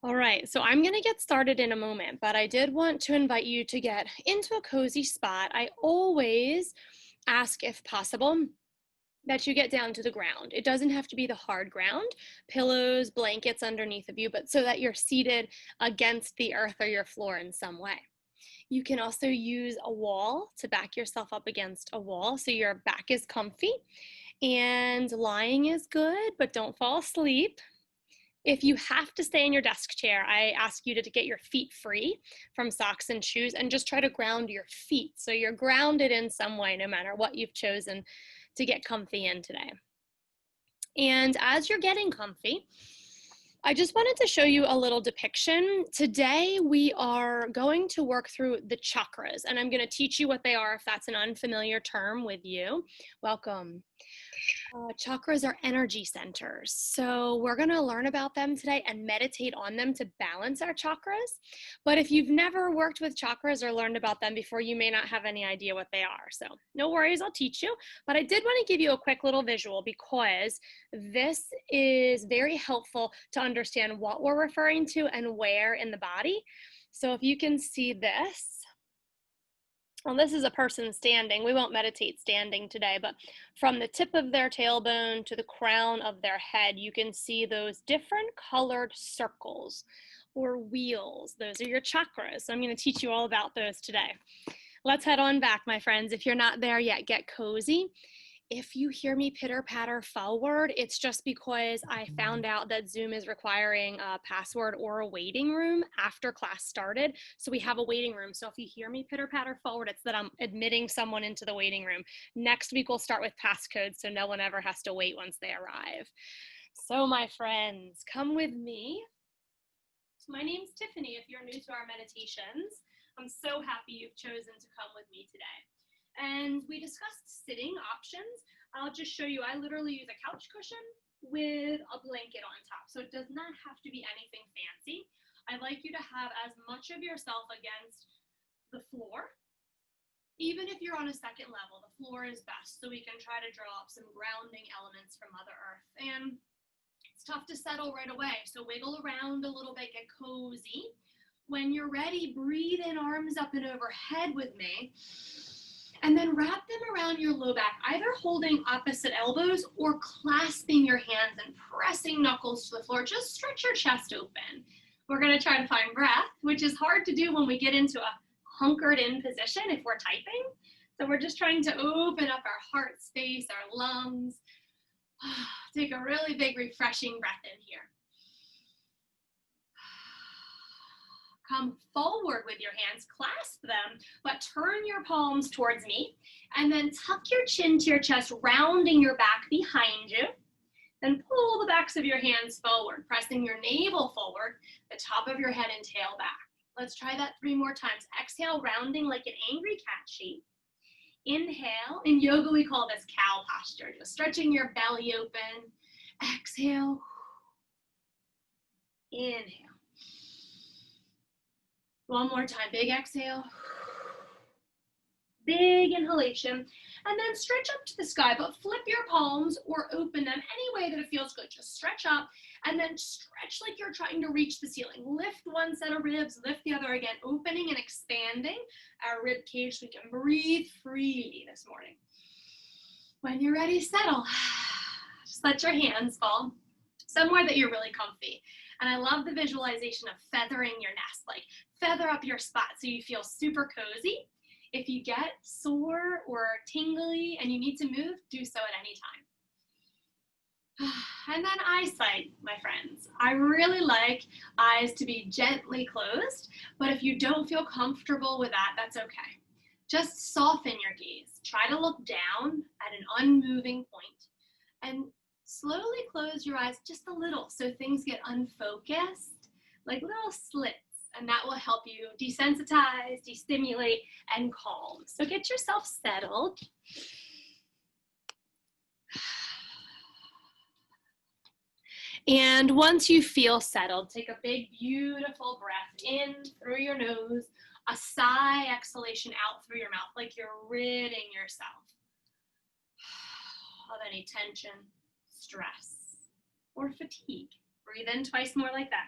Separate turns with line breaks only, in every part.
All right, so I'm going to get started in a moment, but I did want to invite you to get into a cozy spot. I always ask, if possible, that you get down to the ground. It doesn't have to be the hard ground, pillows, blankets underneath of you, but so that you're seated against the earth or your floor in some way. You can also use a wall to back yourself up against a wall so your back is comfy, and lying is good, but don't fall asleep. If you have to stay in your desk chair, I ask you to get your feet free from socks and shoes and just try to ground your feet so you're grounded in some way no matter what you've chosen to get comfy in today. And as you're getting comfy, I just wanted to show you a little depiction. Today we are going to work through the chakras, and I'm going to teach you what they are if that's an unfamiliar term with you. Welcome. Chakras are energy centers. So we're going to learn about them today and meditate on them to balance our chakras. But if you've never worked with chakras or learned about them before, you may not have any idea what they are. So no worries, I'll teach you. But I did want to give you a quick little visual because this is very helpful to understand what we're referring to and where in the body. So if you can see this, well, this is a person standing. We won't meditate standing today, but from the tip of their tailbone to the crown of their head, you can see those different colored circles or wheels. Those are your chakras. So I'm going to teach you all about those today. Let's head on back, my friends. If you're not there yet, get cozy. If you hear me pitter patter forward, it's just because I found out that Zoom is requiring a password or a waiting room after class started. So we have a waiting room. So if you hear me pitter patter forward, it's that I'm admitting someone into the waiting room. Next week, we'll start with passcodes so no one ever has to wait once they arrive. So my friends, come with me. My name's Tiffany. If you're new to our meditations, I'm so happy you've chosen to come with me today. And we discussed sitting options. I'll just show you, I literally use a couch cushion with a blanket on top. So it does not have to be anything fancy. I'd like you to have as much of yourself against the floor. Even if you're on a second level, the floor is best. So we can try to draw up some grounding elements from Mother Earth. And it's tough to settle right away. So wiggle around a little bit, get cozy. When you're ready, breathe in, arms up and overhead with me. And then wrap them around your low back, either holding opposite elbows or clasping your hands and pressing knuckles to the floor. Just stretch your chest open. We're going to try to find breath, which is hard to do when we get into a hunkered in position if we're typing. So we're just trying to open up our heart space, our lungs. Take a really big, refreshing breath in here. Come forward with your hands, clasp them, but turn your palms towards me, and then tuck your chin to your chest, rounding your back behind you. Then pull the backs of your hands forward, pressing your navel forward, the top of your head and tail back. Let's try that 3 more times. Exhale, rounding like an angry cat shape. Inhale. In yoga, we call this cow posture, just stretching your belly open. Exhale. Inhale. One more time, big exhale, big inhalation, and then stretch up to the sky, but flip your palms or open them any way that it feels good. Just stretch up and then stretch like you're trying to reach the ceiling. Lift one set of ribs, lift the other again, opening and expanding our rib cage so we can breathe freely this morning. When you're ready, settle. Just let your hands fall somewhere that you're really comfy. And I love the visualization of feathering your nest, like feather up your spot so you feel super cozy. If you get sore or tingly and you need to move, do so at any time. And then eyesight, my friends. I really like eyes to be gently closed, but if you don't feel comfortable with that, that's okay. Just soften your gaze. Try to look down at an unmoving point and slowly close your eyes just a little so things get unfocused, like little slits, and that will help you desensitize, destimulate, and calm. So get yourself settled. And once you feel settled, take a big, beautiful breath in through your nose, a sigh exhalation out through your mouth, like you're ridding yourself of any tension, stress, or fatigue. Breathe in twice more like that.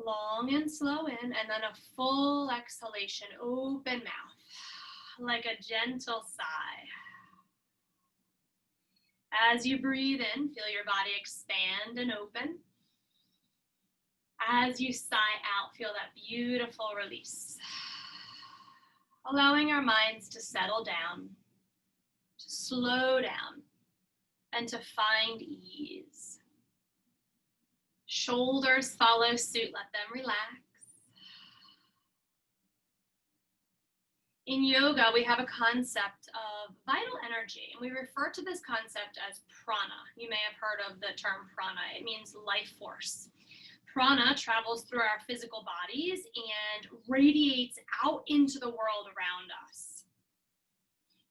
Long and slow in, and then a full exhalation, open mouth, like a gentle sigh. As you breathe in, feel your body expand and open. As you sigh out, feel that beautiful release. Allowing our minds to settle down, to slow down, and to find ease. Shoulders follow suit, let them relax. In yoga, we have a concept of vital energy, and we refer to this concept as prana. You may have heard of the term prana. It means life force. Prana travels through our physical bodies and radiates out into the world around us.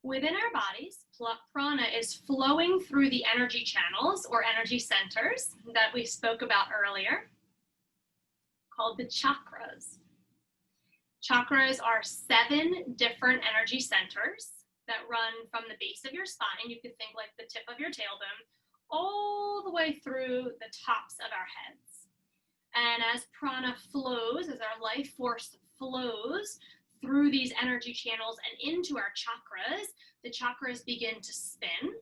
Within our bodies, prana is flowing through the energy channels or energy centers that we spoke about earlier, called the chakras. Chakras are 7 different energy centers that run from the base of your spine. You could think like the tip of your tailbone, all the way through the tops of our heads. And as prana flows, as our life force flows through these energy channels and into our chakras, the chakras begin to spin,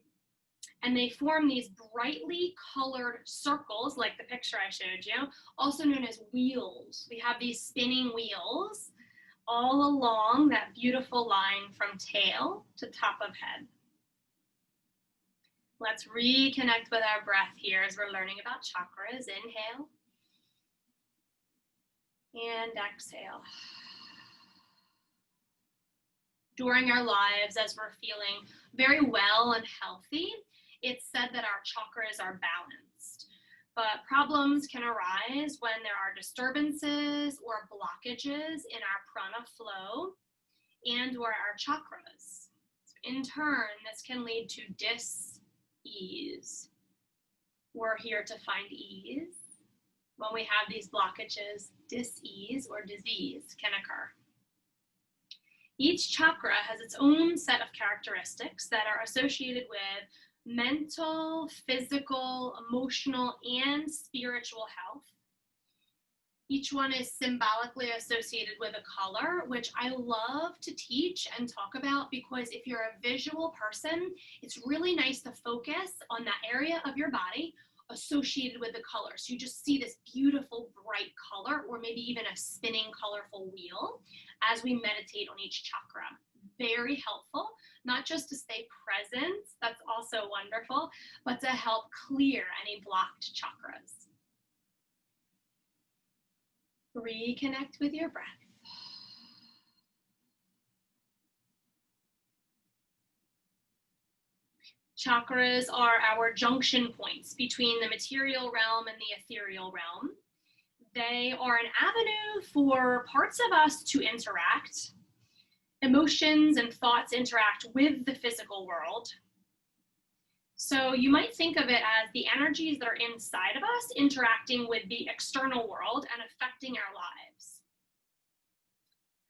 and they form these brightly colored circles, like the picture I showed you, also known as wheels. We have these spinning wheels all along that beautiful line from tail to top of head. Let's reconnect with our breath here as we're learning about chakras. Inhale and exhale. During our lives, as we're feeling very well and healthy, it's said that our chakras are balanced. But problems can arise when there are disturbances or blockages in our prana flow and or our chakras. So in turn, this can lead to dis-ease. We're here to find ease. When we have these blockages, dis-ease or disease can occur. Each chakra has its own set of characteristics that are associated with mental, physical, emotional, and spiritual health. Each one is symbolically associated with a color, which I love to teach and talk about because if you're a visual person, it's really nice to focus on that area of your body associated with the color. So you just see this beautiful bright color, or maybe even a spinning colorful wheel as we meditate on each chakra. Very helpful, not just to stay present, that's also wonderful, but to help clear any blocked chakras. Reconnect with your breath. Chakras are our junction points between the material realm and the ethereal realm. They are an avenue for parts of us to interact. Emotions and thoughts interact with the physical world. So you might think of it as the energies that are inside of us interacting with the external world and affecting our lives.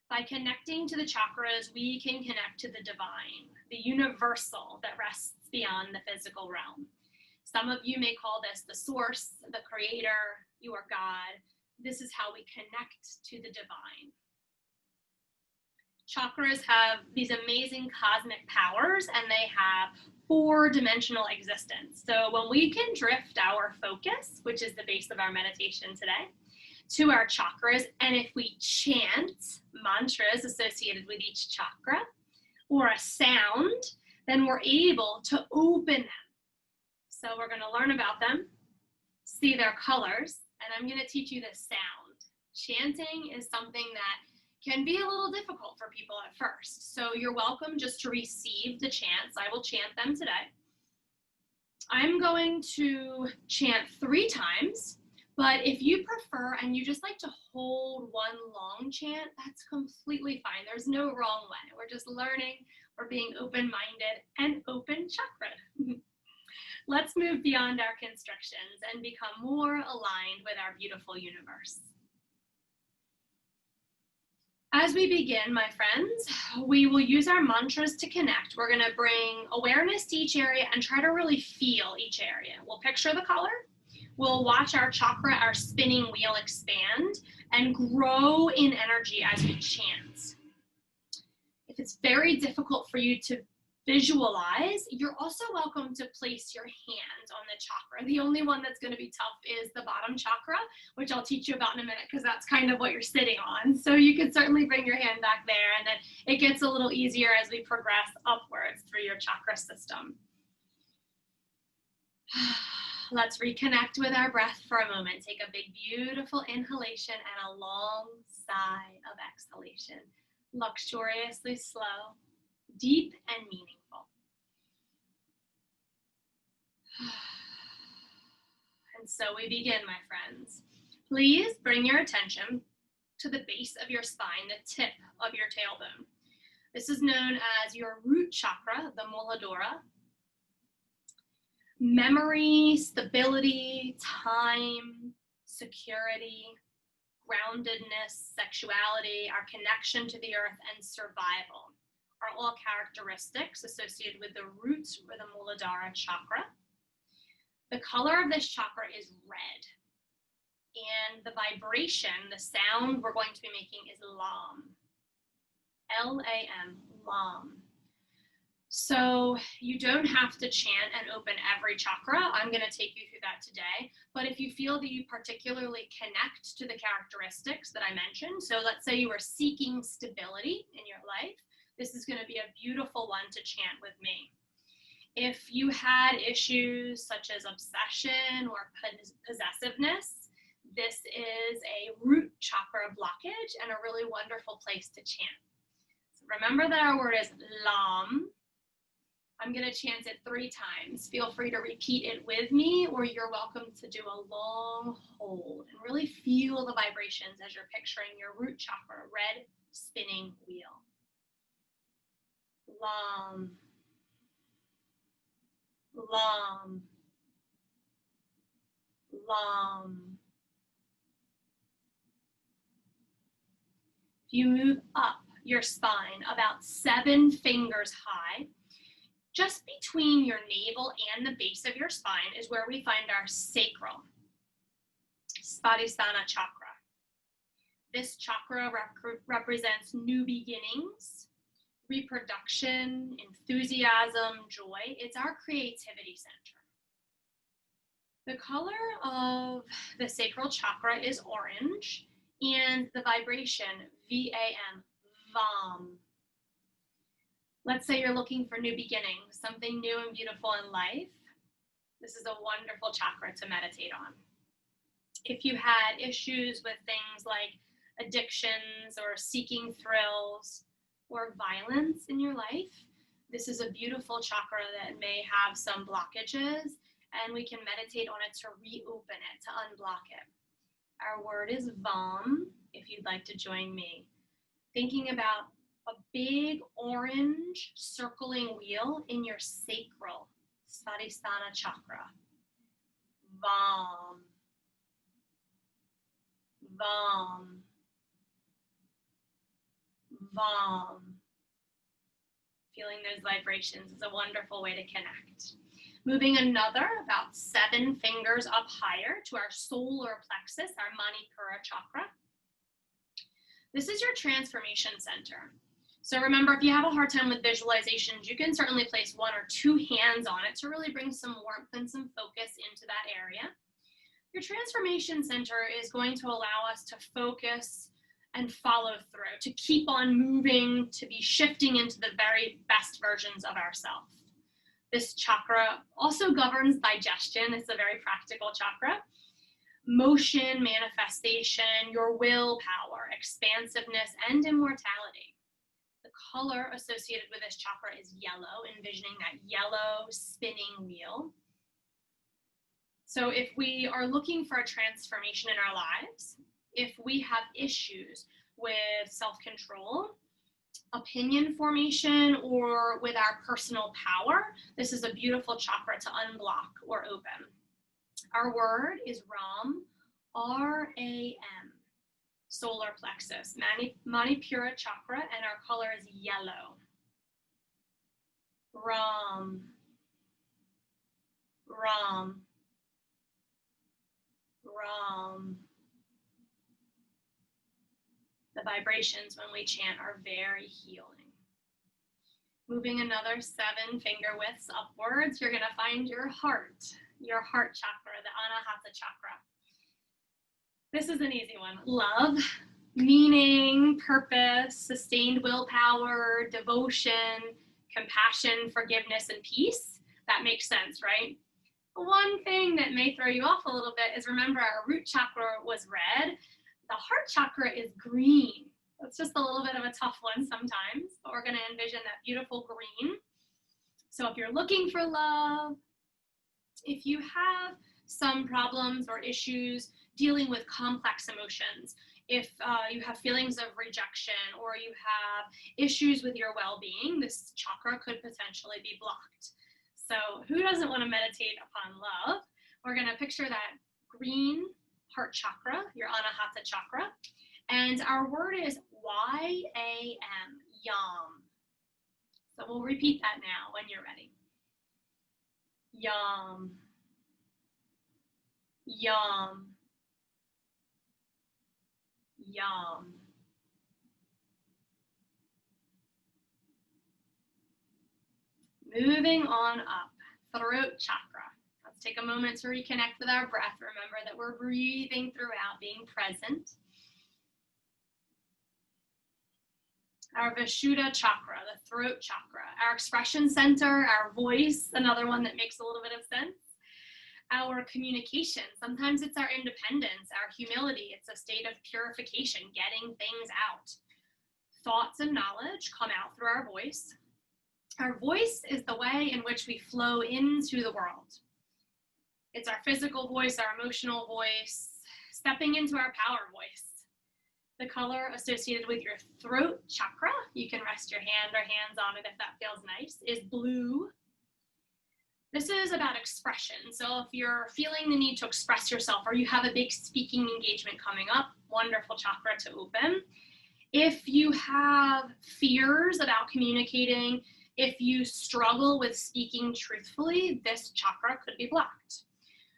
By connecting to the chakras, we can connect to the divine, the universal that rests beyond the physical realm. Some of you may call this the source, the creator, your God. This is how we connect to the divine. Chakras have these amazing cosmic powers, and they have 4-dimensional existence. So when we can drift our focus, which is the base of our meditation today, to our chakras, and if we chant mantras associated with each chakra or a sound, then we're able to open them. So we're going to learn about them, see their colors, and I'm going to teach you the sound. Chanting is something that can be a little difficult for people at first. So you're welcome just to receive the chants. I will chant them today. I'm going to chant 3 times, but if you prefer and you just like to hold one long chant, that's completely fine. There's no wrong way. We're just learning, we're being open-minded and open chakra. Let's move beyond our constrictions and become more aligned with our beautiful universe. As we begin, my friends, we will use our mantras to connect. We're going to bring awareness to each area and try to really feel each area. We'll picture the color. we'll watch our chakra, our spinning wheel expand and grow in energy as we chant. If it's very difficult for you to visualize, you're also welcome to place your hand on the chakra. The only one that's going to be tough is the bottom chakra, which I'll teach you about in a minute because that's kind of what you're sitting on. So you can certainly bring your hand back there, and then it gets a little easier as we progress upwards through your chakra system. Let's reconnect with our breath for a moment. Take a big, beautiful inhalation and a long sigh of exhalation. Luxuriously slow, deep and meaningful. And so we begin, my friends. Please bring your attention to the base of your spine, the tip of your tailbone. This is known as your root chakra, the Muladhara. Memory, stability, time, security, groundedness, sexuality, our connection to the earth, and survival are all characteristics associated with the roots or the Muladhara chakra. The color of this chakra is red, and the vibration, the sound we're going to be making is Lam. L-A-M, Lam. So you don't have to chant and open every chakra. I'm going to take you through that today. But if you feel that you particularly connect to the characteristics that I mentioned, so let's say you are seeking stability in your life, this is going to be a beautiful one to chant with me. If you had issues such as obsession or possessiveness, this is a root chakra blockage and a really wonderful place to chant. So remember that our word is Lam. I'm going to chant it 3 times. Feel free to repeat it with me, or you're welcome to do a long hold and really feel the vibrations as you're picturing your root chakra, red spinning wheel. Lam, Lam, Lam. If you move up your spine about 7 fingers high, just between your navel and the base of your spine is where we find our sacral, Svadhisthana chakra. This chakra represents new beginnings, reproduction, enthusiasm, joy. It's our creativity center. The color of the sacral chakra is orange, and the vibration, V-A-M, Vam. Let's say you're looking for new beginnings, something new and beautiful in life. This is a wonderful chakra to meditate on. If you had issues with things like addictions or seeking thrills or violence in your life, this is a beautiful chakra that may have some blockages, and we can meditate on it to reopen it, to unblock it. Our word is Vam, if you'd like to join me. Thinking about a big orange circling wheel in your sacral, Svadhisthana chakra. Vam. Vam. Vam. Feeling those vibrations is a wonderful way to connect. Moving another about 7 fingers up higher to our solar plexus, our Manipura chakra. This is your transformation center. So remember, if you have a hard time with visualizations, you can certainly place 1 or 2 hands on it to really bring some warmth and some focus into that area. Your transformation center is going to allow us to focus and follow through, to keep on moving, to be shifting into the very best versions of ourselves. This chakra also governs digestion. It's a very practical chakra. Motion, manifestation, your willpower, expansiveness, and immortality. The color associated with this chakra is yellow, envisioning that yellow spinning wheel. So if we are looking for a transformation in our lives, if we have issues with self-control, opinion formation, or with our personal power, this is a beautiful chakra to unblock or open. Our word is Ram, R-A-M, solar plexus, Manipura chakra, and our color is yellow. Ram, Ram. The vibrations when we chant are very healing. Moving another 7 finger widths upwards, you're going to find your heart chakra, the Anahata chakra. This is an easy one. Love, meaning, purpose, sustained willpower, devotion, compassion, forgiveness, and peace. That makes sense, right? One thing that may throw you off a little bit is, remember, our root chakra was red. The heart chakra is green. It's just a little bit of a tough one sometimes, but we're going to envision that beautiful green. So if you're looking for love, if you have some problems or issues dealing with complex emotions, if you have feelings of rejection or you have issues with your well-being, this chakra could potentially be blocked. So who doesn't want to meditate upon love? We're going to picture that green heart chakra, your Anahata chakra, and our word is Y-A-M, yam. So we'll repeat that now when you're ready. Yam, yam, yam. Moving on up, throat chakra. Let's take a moment to reconnect with our breath. Remember that we're breathing throughout, being present. Our Vishuddha chakra, the throat chakra. Our expression center, our voice, another one that makes a little bit of sense. Our communication, sometimes it's our independence, our humility. It's a state of purification, getting things out. Thoughts and knowledge come out through our voice. Our voice is the way in which we flow into the world. It's our physical voice, our emotional voice, stepping into our power voice. The color associated with your throat chakra, you can rest your hand or hands on it if that feels nice, is blue. This is about expression. So if you're feeling the need to express yourself or you have a big speaking engagement coming up, wonderful chakra to open. If you have fears about communicating, if you struggle with speaking truthfully, this chakra could be blocked.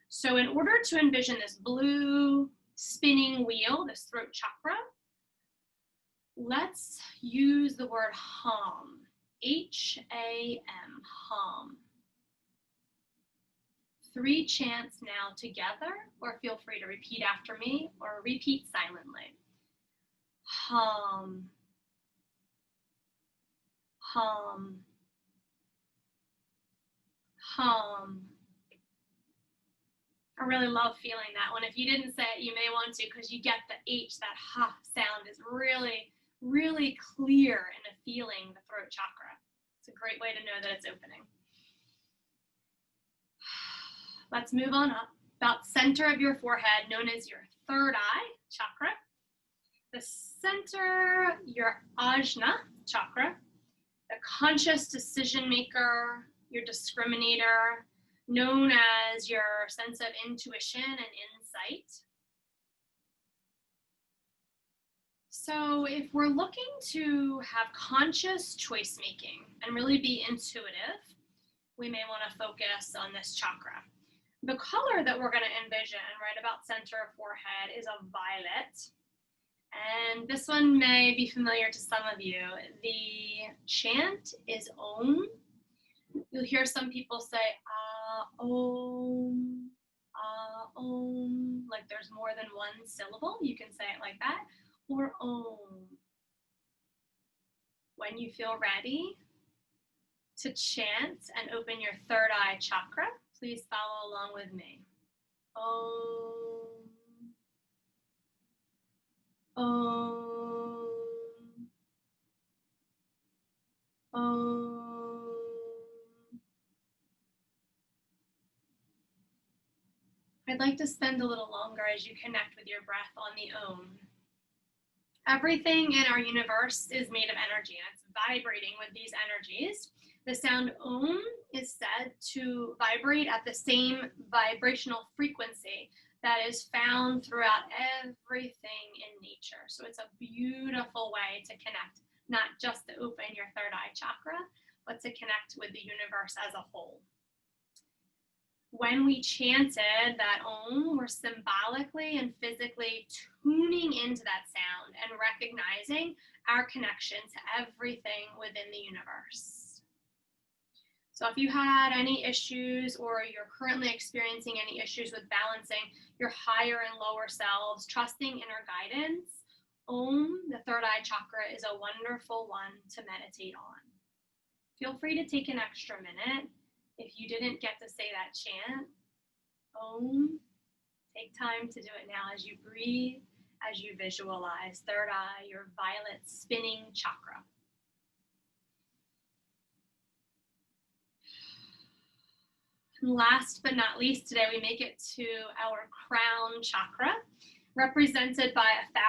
So in order to envision this blue spinning wheel, this throat chakra, let's use the word hum, H-A-M, hum. 3 chants now together, or feel free to repeat after me or repeat silently. Hum, hum, hum. I really love feeling that one. If you didn't say it, you may want to, because you get the H, that ha sound is really, really clear in a feeling the throat chakra. It's a great way to know that it's opening. Let's move on up. About center of your forehead, known as your third eye chakra. The center, your Ajna chakra, the conscious decision maker, your discriminator, known as your sense of intuition and insight. So if we're looking to have conscious choice making and really be intuitive, we may want to focus on this chakra. The color that we're going to envision right about center of forehead is a violet. And this one may be familiar to some of you. The chant is Om. You'll hear some people say Om, Om, like there's more than one syllable. You can say it like that, or Om. When you feel ready to chant and open your third eye chakra, please follow along with me. Om, Om, Om. I'd like to spend a little longer as you connect with your breath on the Om. Everything in our universe is made of energy, and it's vibrating with these energies. The sound Om is said to vibrate at the same vibrational frequency that is found throughout everything in nature. So it's a beautiful way to connect, not just to open your third eye chakra, but to connect with the universe as a whole. When we chanted that Om, we're symbolically and physically tuning into that sound and recognizing our connection to everything within the universe. So if you had any issues or you're currently experiencing any issues with balancing your higher and lower selves, trusting inner guidance, Om, the third eye chakra, is a wonderful one to meditate on. Feel free to take an extra minute. If you didn't get to say that chant, Om, take time to do it now as you breathe, as you visualize third eye, your violet spinning chakra. And last but not least, today we make it to our crown chakra, represented by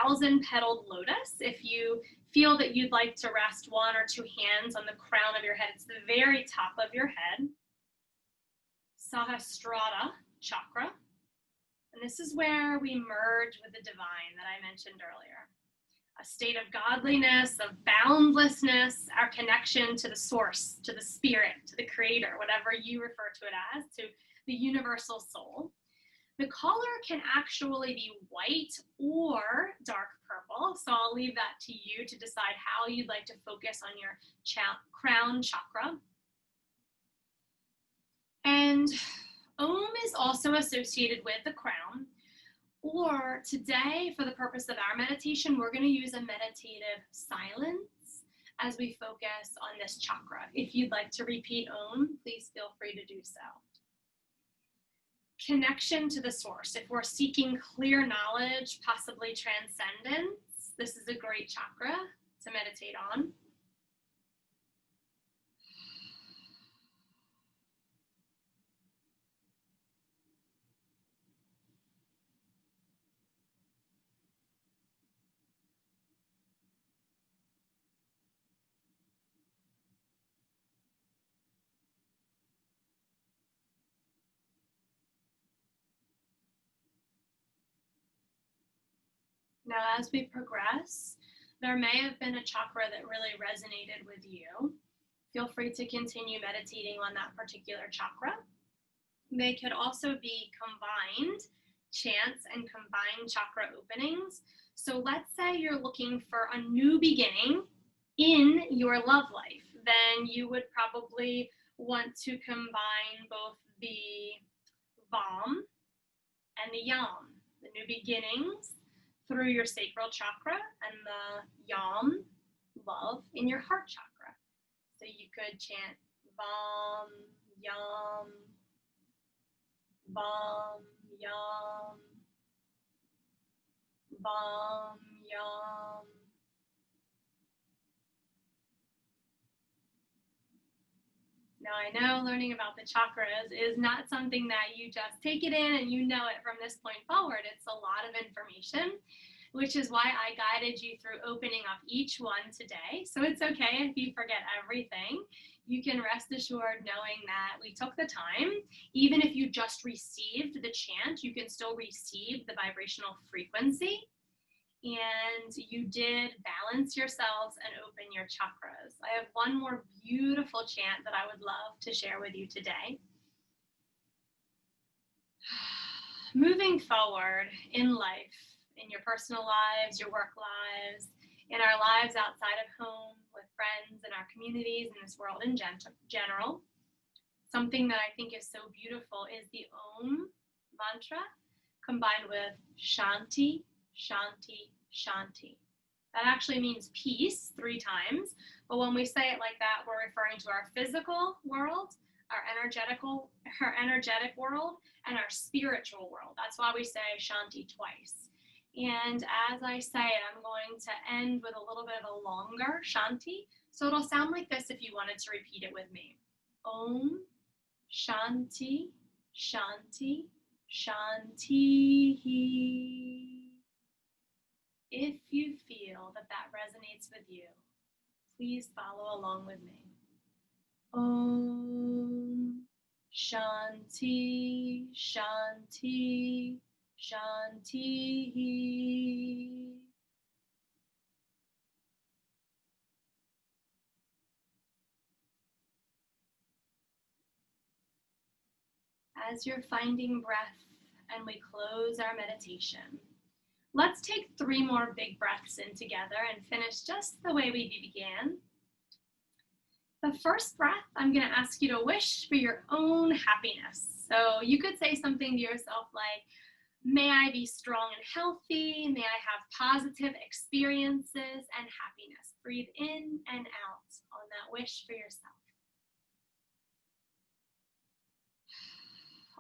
1,000-petaled lotus. If you feel that you'd like to rest one or two hands on the crown of your head, it's the very top of your head. Sahasrara chakra. And this is where we merge with the divine that I mentioned earlier. A state of godliness, of boundlessness, our connection to the source, to the spirit, to the creator, whatever you refer to it as, to the universal soul. The color can actually be white or dark purple, so I'll leave that to you to decide how you'd like to focus on your crown chakra. And Om is also associated with the crown, or today, for the purpose of our meditation, we're going to use a meditative silence as we focus on this chakra. If you'd like to repeat Om, please feel free to do so. Connection to the source. If we're seeking clear knowledge, possibly transcendence, this is a great chakra to meditate on. Now, as we progress, there may have been a chakra that really resonated with you. Feel free to continue meditating on that particular chakra. They could also be combined chants and combined chakra openings. So let's say you're looking for a new beginning in your love life. Then you would probably want to combine both the Vam and the Yam, the new beginnings, through your sacral chakra, and the Yam, love, in your heart chakra. So you could chant Vam, Yam, Vam, Yam, Vam, Yam. Now, I know learning about the chakras is not something that you just take it in and you know it from this point forward. It's a lot of information, which is why I guided you through opening up each one today. So it's okay if you forget everything. You can rest assured knowing that we took the time. Even if you just received the chant, you can still receive the vibrational frequency. And you did balance yourselves and open your chakras. I have one more beautiful chant that I would love to share with you today. Moving forward in life, in your personal lives, your work lives, in our lives outside of home, with friends, in our communities, in this world in general, something that I think is so beautiful is the Om mantra combined with Shanti, Shanti, Shanti. That actually means peace 3 times, but when we say it like that, we're referring to our physical world, our energetic world, and our spiritual world. That's why we say Shanti twice. And as I say it, I'm going to end with a little bit of a longer Shanti, so it'll sound like this if you wanted to repeat it with me. Om Shanti, Shanti, Shanti. If you feel that that resonates with you, please follow along with me. Om Shanti, Shanti, Shanti. as you're finding breath and we close our meditation, let's take 3 more big breaths in together and finish just the way we began. The first breath, I'm going to ask you to wish for your own happiness. So you could say something to yourself like, may I be strong and healthy. May I have positive experiences and happiness. Breathe in and out on that wish for yourself.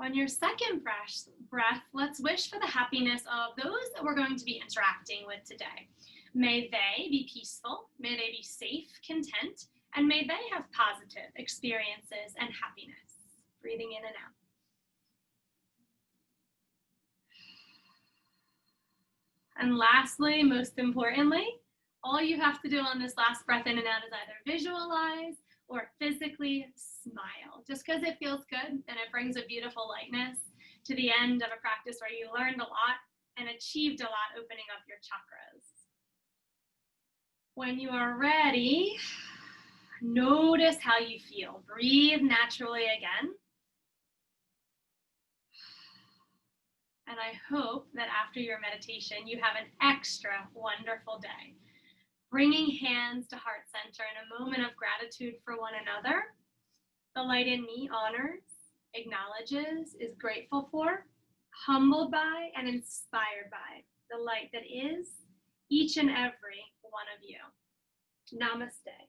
On your second breath, let's wish for the happiness of those that we're going to be interacting with today. May they be peaceful, may they be safe, content, and may they have positive experiences and happiness. Breathing in and out. And lastly, most importantly, all you have to do on this last breath in and out is either visualize or physically smile, just because it feels good and it brings a beautiful lightness to the end of a practice where you learned a lot and achieved a lot, opening up your chakras. When you are ready, notice how you feel. Breathe naturally again. And I hope that after your meditation, you have an extra wonderful day. Bringing hands to heart center in a moment of gratitude for one another. The light in me honors, acknowledges, is grateful for, humbled by, and inspired by the light that is each and every one of you. Namaste.